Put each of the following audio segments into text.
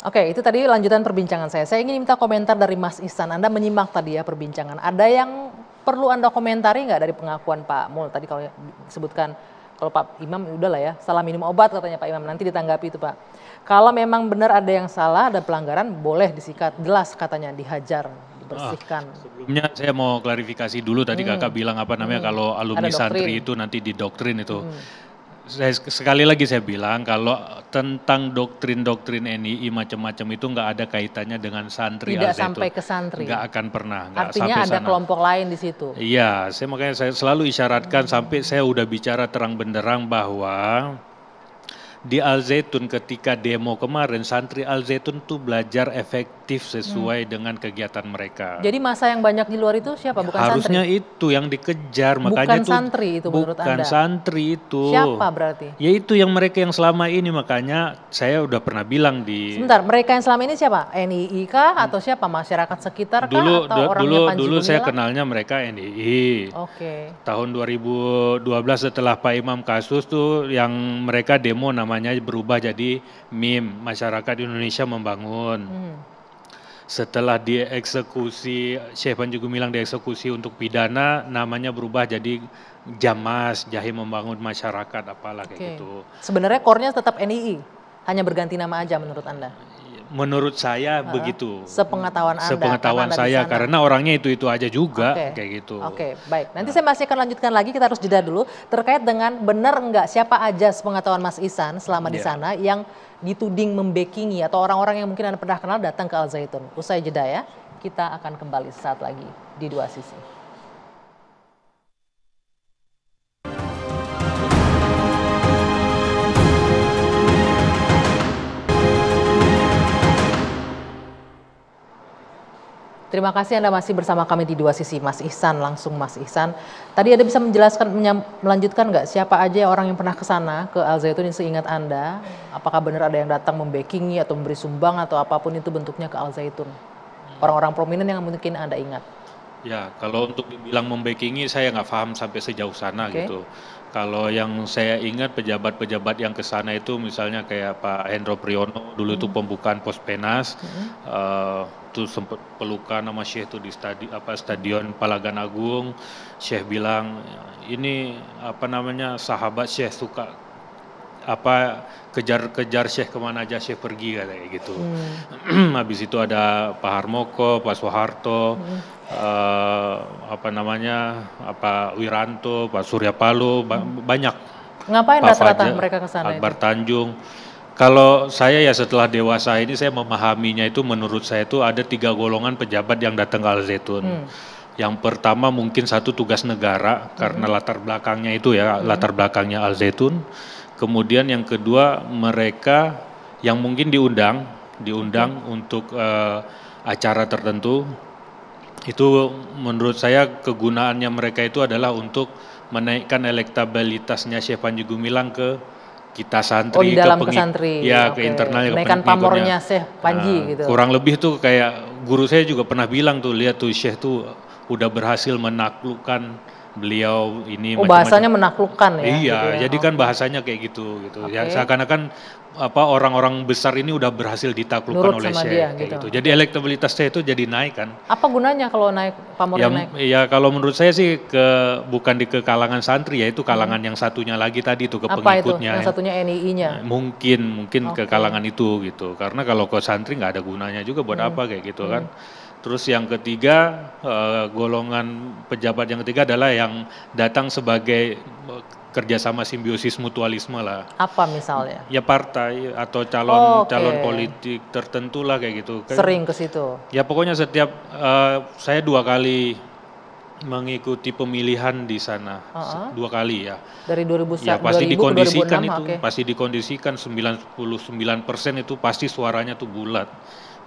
Oke, itu tadi lanjutan perbincangan saya. Saya ingin minta komentar dari Mas Ihsan. Anda menyimak tadi ya perbincangan. Ada yang perlu Anda komentari nggak dari pengakuan Pak Mul? Tadi kalau disebutkan, kalau Pak Imam udahlah ya, salah minum obat katanya Pak Imam. Nanti ditanggapi itu Pak. Kalau memang benar ada yang salah, ada pelanggaran, boleh disikat. Jelas katanya, dihajar, dibersihkan. Sebelumnya saya mau klarifikasi dulu, tadi kakak bilang apa namanya kalau alumni santri itu nanti didoktrin itu. Sekali lagi saya bilang kalau tentang doktrin-doktrin NII macam-macam itu nggak ada kaitannya dengan santri Tidak Al-Zaitun. sampai ke santri. Nggak akan pernah. Nggak Artinya sampai ada sana. kelompok lain di situ. Iya, makanya saya selalu isyaratkan sampai saya udah bicara terang benderang bahwa di Al-Zaitun ketika demo kemarin, santri Al-Zaitun tuh belajar efektif sesuai dengan kegiatan mereka. Jadi masa yang banyak di luar itu siapa? Bukan Harusnya santri? itu yang dikejar, makanya Bukan santri itu menurut bukan Anda? santri itu. Siapa berarti? Ya itu yang mereka yang selama ini, makanya saya udah pernah bilang di... Sebentar, mereka yang selama ini siapa? NII kah atau siapa? Masyarakat sekitar kah atau orangnya Panji dulu saya Gumilang? kenalnya mereka NII. Oke. Tahun 2012 setelah Pak Imam kasus tuh yang mereka demo namanya berubah jadi MIM, Masyarakat Indonesia Membangun. Setelah dieksekusi, Syekh Panji Gumilang dieksekusi untuk pidana, namanya berubah jadi Jamas, Jahim Membangun Masyarakat, apalah kayak gitu. Sebenarnya core-nya tetap NII, hanya berganti nama aja menurut Anda? Menurut saya begitu. Sepengetahuan Anda. Sepengetahuan saya, karena orangnya itu aja juga kayak gitu. Oke, baik. Nanti saya masih akan lanjutkan lagi, kita harus jeda dulu. Terkait dengan benar enggak siapa aja sepengetahuan Mas Ihsan selama di sana yang dituding membackingi atau orang-orang yang mungkin Anda pernah kenal datang ke Al-Zaitun. Usai jeda ya, kita akan kembali saat lagi di Dua Sisi. Terima kasih Anda masih bersama kami di Dua Sisi. Mas Ihsan, langsung Mas Ihsan. Tadi Anda bisa menjelaskan, melanjutkan nggak siapa aja orang yang pernah ke sana, ke Al-Zaitun yang seingat Anda? Apakah benar ada yang datang membackingi atau memberi sumbang atau apapun itu bentuknya ke Al-Zaitun? Orang-orang prominent yang mungkin Anda ingat. Ya, kalau untuk dibilang membackingi saya nggak paham sampai sejauh sana gitu. Kalau yang saya ingat pejabat-pejabat yang ke sana itu misalnya kayak Pak Hendro Priyono, dulu itu pembukaan Pospenas, tuh sempat pelukan sama Syekh tuh di stadion Palagan Agung. Syekh bilang ini apa namanya sahabat Syekh suka kejar-kejar Syekh kemana aja Syekh pergi kayak gitu. Habis itu ada Pak Harmoko, Pak Soeharto, Wiranto, Pak Surya Paloh, banyak. Ngapain rata-rata mereka ke sana? Akbar Tanjung. Kalau saya ya setelah dewasa ini saya memahaminya itu menurut saya itu ada 3 golongan pejabat yang datang ke Al-Zaitun. Yang pertama mungkin satu tugas negara karena latar belakangnya itu ya, latar belakangnya Al-Zaitun. Kemudian yang kedua mereka yang mungkin diundang untuk acara tertentu. Itu menurut saya kegunaannya mereka itu adalah untuk menaikkan elektabilitasnya Syekh Panji Gumilang ke kita santri, di dalam ke santri. Ya, ke internalnya, menaikkan pamornya Syekh Panji gitu. Kurang lebih tuh kayak guru saya juga pernah bilang tuh, lihat tuh Syekh tuh udah berhasil menaklukkan beliau ini bahasanya menaklukkan ya. Iya, gitu ya. jadi kan bahasanya kayak gitu. Ya seakan-akan orang-orang besar ini udah berhasil ditaklukkan oleh Syekh gitu. Jadi elektabilitasnya itu jadi naik kan. Apa gunanya kalau naik pamornya naik? Ya kalau menurut saya sih bukan ke kalangan santri ya, itu kalangan yang satunya lagi tadi itu ke pengikutnya. Itu? Yang satunya NII-nya. Mungkin ke kalangan itu gitu. Karena kalau ke santri nggak ada gunanya juga buat apa kayak gitu kan. Terus yang ketiga, golongan pejabat yang ketiga adalah yang datang sebagai kerjasama simbiosis mutualisme lah. Apa misalnya? Ya partai atau calon politik tertentu lah kayak gitu. Sering ke situ? Ya pokoknya setiap, saya 2 kali mengikuti pemilihan di sana, 2 kali ya. Dari 2001 ya pasti 2000 dikondisikan ke 2006, itu, pasti dikondisikan 99% itu pasti suaranya tuh bulat.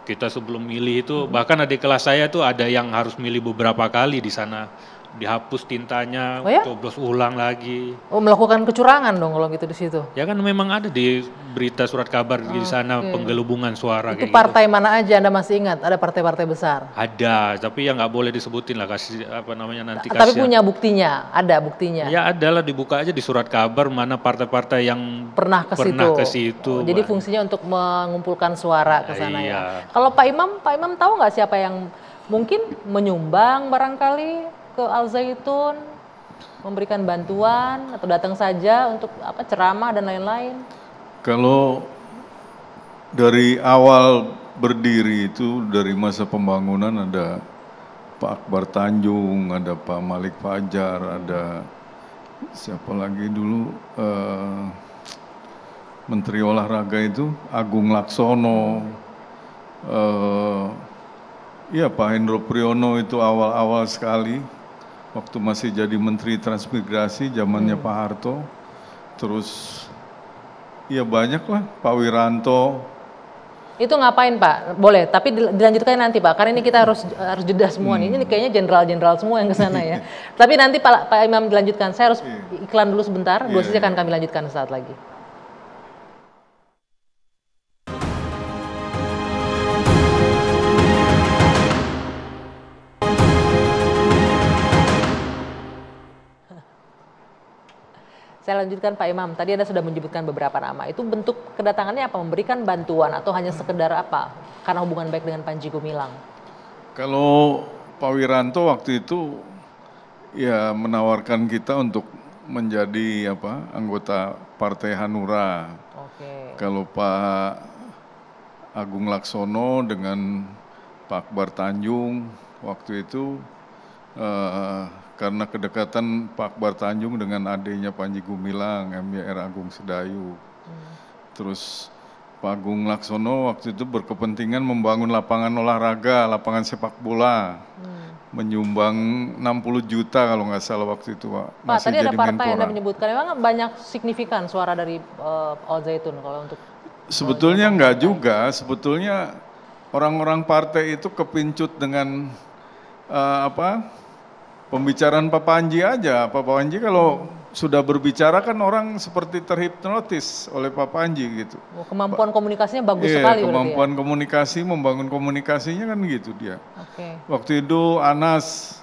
Kita sebelum milih itu bahkan adik kelas saya tuh ada yang harus milih beberapa kali di sana dihapus tintanya, Oh ya? coblos ulang lagi. Oh, melakukan kecurangan dong kalau gitu di situ. Ya kan memang ada di berita surat kabar di sana penggelembungan suara Itu kayak partai mana aja Anda masih ingat? Ada partai-partai besar. Ada, tapi ya nggak boleh disebutin lah, kasih apa namanya nanti Tapi kasih. punya buktinya, ada buktinya. Ya ada lah, dibuka aja di surat kabar mana partai-partai yang Pernah ke situ. Oh, jadi fungsinya untuk mengumpulkan suara ke sana Iya. ya. Kalau Pak Imam tahu nggak siapa yang mungkin menyumbang barangkali ke Al Zaitun, memberikan bantuan atau datang saja untuk ceramah dan lain-lain? Kalau dari awal berdiri itu dari masa pembangunan ada Pak Akbar Tanjung, ada Pak Malik Fajar, ada siapa lagi dulu Menteri Olahraga itu Agung Laksono, iya Pak Hendro Priyono itu awal-awal sekali waktu masih jadi Menteri Transmigrasi zamannya Pak Harto, terus ya banyak lah Pak Wiranto. Itu ngapain Pak? Boleh, tapi dilanjutkan nanti Pak, karena ini kita harus jeda semua nih. Ini kayaknya jenderal-jenderal semua yang ke sana ya. Tapi nanti Pak Imam dilanjutkan, saya harus iklan dulu sebentar, durasinya akan kami lanjutkan sesaat lagi. Saya lanjutkan Pak Imam, tadi Anda sudah menyebutkan beberapa nama. Itu bentuk kedatangannya apa? Memberikan bantuan atau hanya sekedar apa? Karena hubungan baik dengan Panji Gumilang. Kalau Pak Wiranto waktu itu ya menawarkan kita untuk menjadi anggota Partai Hanura. Oke. Kalau Pak Agung Laksono dengan Pak Akbar Tanjung waktu itu karena kedekatan Pak Akbar Tanjung dengan adiknya Panji Gumilang, MYR Agung Sedayu. Terus Pak Agung Laksono waktu itu berkepentingan membangun lapangan olahraga, lapangan sepak bola. Menyumbang 60 juta kalau nggak salah waktu itu Pak. Pak, tadi ada partai yang Anda menyebutkan, memang banyak signifikan suara dari Al Zaitun kalau untuk... Sebetulnya enggak juga, sebetulnya orang-orang partai itu kepincut dengan pembicaraan Pak Panji aja. Pak Panji kalau sudah berbicara kan orang seperti terhipnotis oleh Pak Panji gitu. Kemampuan komunikasinya bagus sekali. Kemampuan komunikasi, membangun komunikasinya kan gitu dia. Oke. Waktu itu Anas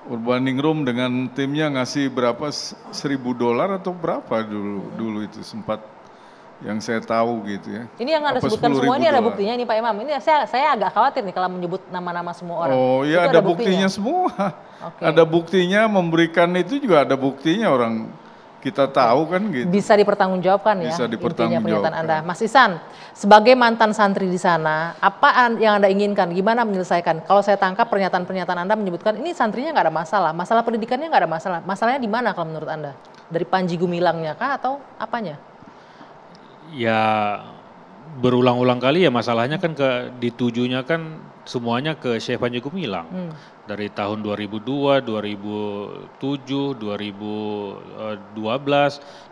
Urbaningrum dengan timnya ngasih berapa, $1.000 atau berapa dulu itu sempat yang saya tahu gitu ya. Ini yang Anda sebutkan semua ini ada buktinya ini Pak Imam. Ini saya agak khawatir nih kalau menyebut nama-nama semua orang. Oh iya, ada buktinya semua. Okay. Ada buktinya, memberikan itu juga ada buktinya, orang kita tahu kan gitu. Bisa dipertanggungjawabkan ya. Bisa dipertanggungjawabkan. Intinya pernyataan Anda. Mas Ihsan, sebagai mantan santri di sana, apa yang Anda inginkan? Gimana menyelesaikan? Kalau saya tangkap pernyataan-pernyataan Anda menyebutkan ini santrinya nggak ada masalah, masalah pendidikannya nggak ada masalah. Masalahnya di mana kalau menurut Anda? Dari Panji Gumilangnya kah atau apanya? Ya berulang-ulang kali ya masalahnya kan ditujunya kan semuanya ke Syekh Panji Gumilang. Dari tahun 2002, 2007, 2012,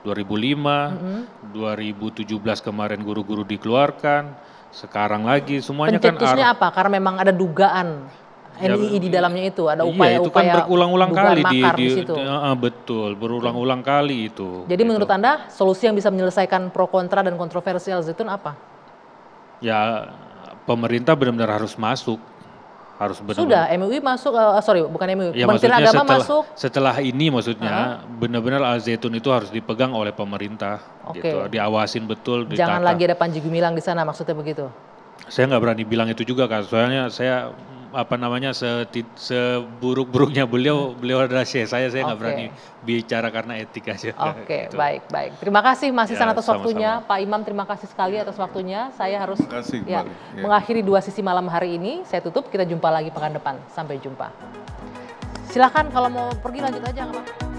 2005, 2017 kemarin guru-guru dikeluarkan, sekarang lagi semuanya kan pencetusnya apa? Karena memang ada dugaan NII di dalamnya itu, ada upaya-upaya. Iya, itu kan berulang-ulang kali di situ. Betul, berulang-ulang kali itu. Jadi menurut Anda solusi yang bisa menyelesaikan pro kontra dan kontroversial Zaitun apa? Ya pemerintah benar-benar harus masuk, harus benar-benar. Sudah MUI masuk, bukan MUI, ya, Kementerian Agama masuk. Setelah ini maksudnya benar-benar Al Zaitun itu harus dipegang oleh pemerintah, gitu, diawasin betul. Jangan lagi ada Panji Gumilang di sana, maksudnya begitu? Saya nggak berani bilang itu juga kan, soalnya saya seburuk-buruknya beliau adalah Syekh saya nggak berani bicara karena etika aja. Oke, gitu. Baik. Terima kasih Mas Ihsan atas waktunya, Pak Imam terima kasih sekali atas waktunya. Saya harus mengakhiri dua sisi malam hari ini. Saya tutup, kita jumpa lagi pekan depan. Sampai jumpa. Silakan kalau mau pergi lanjut aja nggak apa-apa.